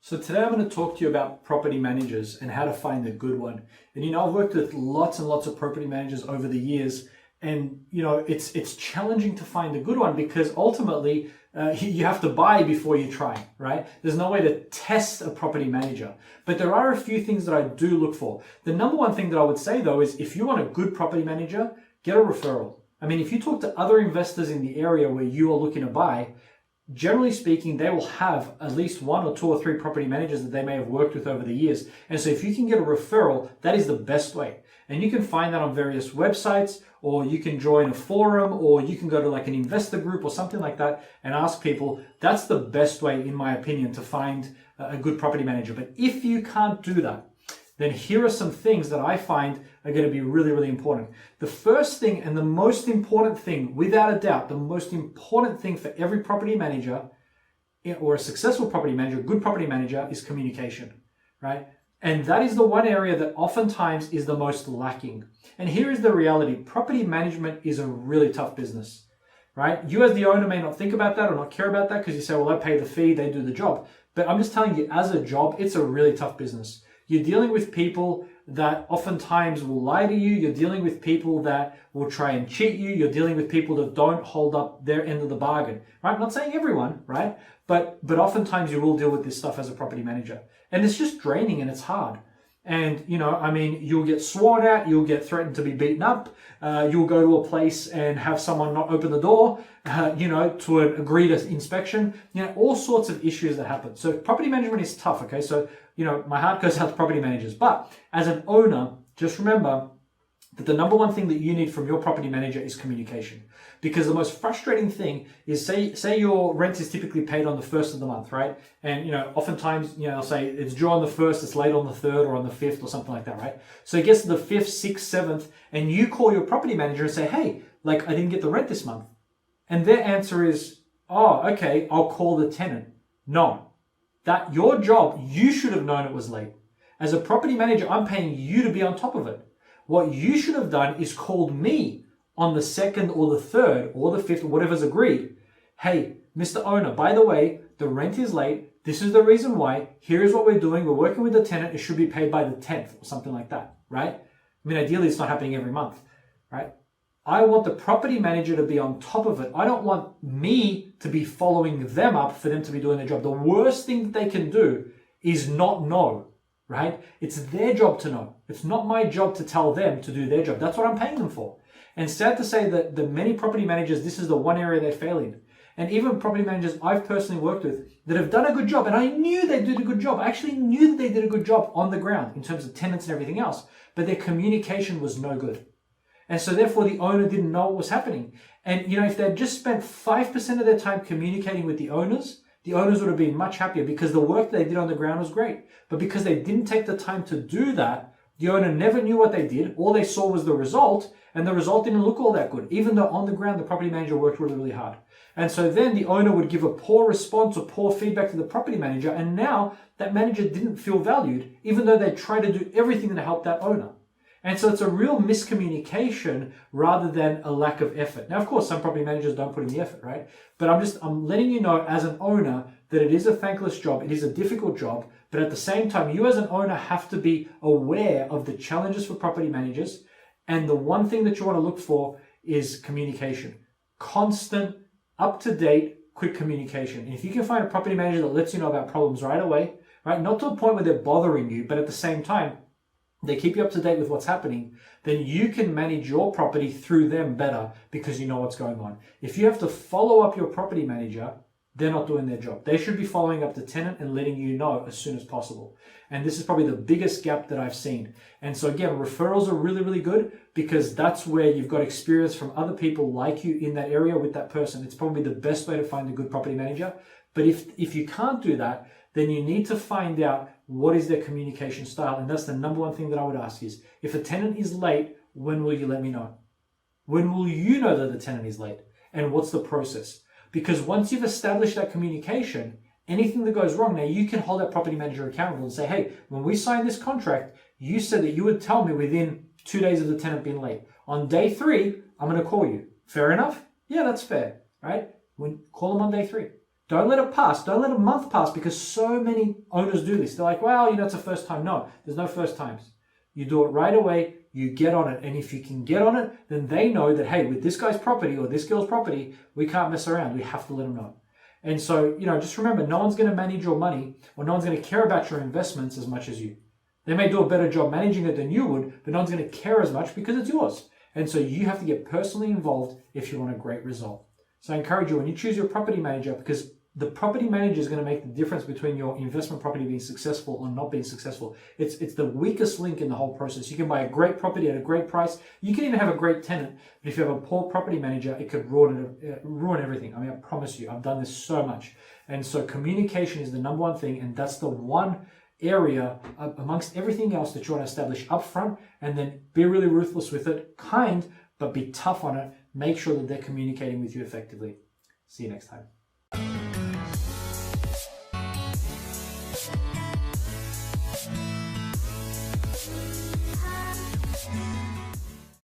So today I'm going to talk to you about property managers and how to find a good one. And I've worked with lots and lots of property managers over the years, and it's challenging to find a good one because ultimately you have to buy before you try, right? There's no way to test a property manager, but there are a few things that I do look for. The number one thing that I would say though is if you want a good property manager, get a referral. I mean, if you talk to other investors in the area where you are looking to buy, generally speaking, they will have at least one or two or three property managers that they may have worked with over the years. And so if you can get a referral, that is the best way. And you can find that on various websites, or you can join a forum, or you can go to like an investor group or something like that and ask people. That's the best way, in my opinion, to find a good property manager. But if you can't do that, then here are some things that I find are going to be really, really important. The first thing and the most important thing, without a doubt, the most important thing for every property manager or a successful property manager, a good property manager, is communication, right? And that is the one area that oftentimes is the most lacking. And here is the reality. Property management is a really tough business, right? You as the owner may not think about that or not care about that because you say, well, I pay the fee, they do the job. But I'm just telling you, as a job, it's a really tough business. You're dealing with people that oftentimes will lie to you. You're dealing with people that will try and cheat you. You're dealing with people that don't hold up their end of the bargain, right? I'm not saying everyone, right? But oftentimes you will deal with this stuff as a property manager. And it's just draining and it's hard. And, you'll get sworn at, you'll get threatened to be beaten up, you'll go to a place and have someone not open the door, to an agreed inspection, all sorts of issues that happen. So property management is tough, okay? So, my heart goes out to property managers. But as an owner, just remember that the number one thing that you need from your property manager is communication. Because the most frustrating thing is, say your rent is typically paid on the first of the month, right? And, oftentimes, I'll say it's due on the first, it's late on the third or on the fifth or something like that, right? So it gets to the fifth, sixth, seventh, and you call your property manager and say, hey, I didn't get the rent this month. And their answer is, oh, okay, I'll call the tenant. No, that your job, you should have known it was late. As a property manager, I'm paying you to be on top of it. What you should have done is called me on the second or the third or the fifth or whatever's agreed. Hey, Mr. Owner, by the way, the rent is late. This is the reason why. Here is what we're doing. We're working with the tenant. It should be paid by the 10th or something like that, right? I mean, ideally, it's not happening every month, right? I want the property manager to be on top of it. I don't want me to be following them up for them to be doing their job. The worst thing that they can do is not know, right? It's their job to know. It's not my job to tell them to do their job. That's what I'm paying them for. And sad to say that the many property managers, this is the one area they fail in. And even property managers I've personally worked with that have done a good job, and I knew they did a good job. I actually knew that they did a good job on the ground in terms of tenants and everything else, but their communication was no good. And so therefore the owner didn't know what was happening. And if they'd just spent 5% of their time communicating with the owners would have been much happier because the work they did on the ground was great. But because they didn't take the time to do that, the owner never knew what they did. All they saw was the result, and the result didn't look all that good, even though on the ground the property manager worked really, really hard. And so then the owner would give a poor response or poor feedback to the property manager, and now that manager didn't feel valued, even though they tried to do everything to help that owner. And so it's a real miscommunication rather than a lack of effort. Now, of course, some property managers don't put in the effort, right? But I'm letting you know as an owner that it is a thankless job. It is a difficult job. But at the same time, you as an owner have to be aware of the challenges for property managers. And the one thing that you want to look for is communication. Constant, up-to-date, quick communication. And if you can find a property manager that lets you know about problems right away, right? Not to a point where they're bothering you, but at the same time, they keep you up to date with what's happening, then you can manage your property through them better because you know what's going on. If you have to follow up your property manager, they're not doing their job. They should be following up the tenant and letting you know as soon as possible. And this is probably the biggest gap that I've seen. And so again, referrals are really, really good because that's where you've got experience from other people like you in that area with that person. It's probably the best way to find a good property manager. But if you can't do that, then you need to find out what is their communication style. And that's the number one thing that I would ask is, if a tenant is late, when will you let me know? When will you know that the tenant is late? And what's the process? Because once you've established that communication, anything that goes wrong, now you can hold that property manager accountable and say, hey, when we signed this contract, you said that you would tell me within 2 days of the tenant being late. On day 3, I'm going to call you. Fair enough? Yeah, that's fair, right? Call them on day 3. Don't let it pass. Don't let a month pass, because so many owners do this. They're like, well, it's a first time. No, there's no first times. You do it right away. You get on it. And if you can get on it, then they know that, hey, with this guy's property or this girl's property, we can't mess around. We have to let them know. And so, just remember, no one's going to manage your money, or no one's going to care about your investments as much as you. They may do a better job managing it than you would, but no one's going to care as much because it's yours. And so you have to get personally involved if you want a great result. So I encourage you, when you choose your property manager, because the property manager is going to make the difference between your investment property being successful or not being successful. It's the weakest link in the whole process. You can buy a great property at a great price. You can even have a great tenant, but if you have a poor property manager, it could ruin everything. I promise you, I've done this so much. And so communication is the number one thing, and that's the one area amongst everything else that you want to establish up front, and then be really ruthless with it, kind, but be tough on it. Make sure that they're communicating with you effectively. See you next time.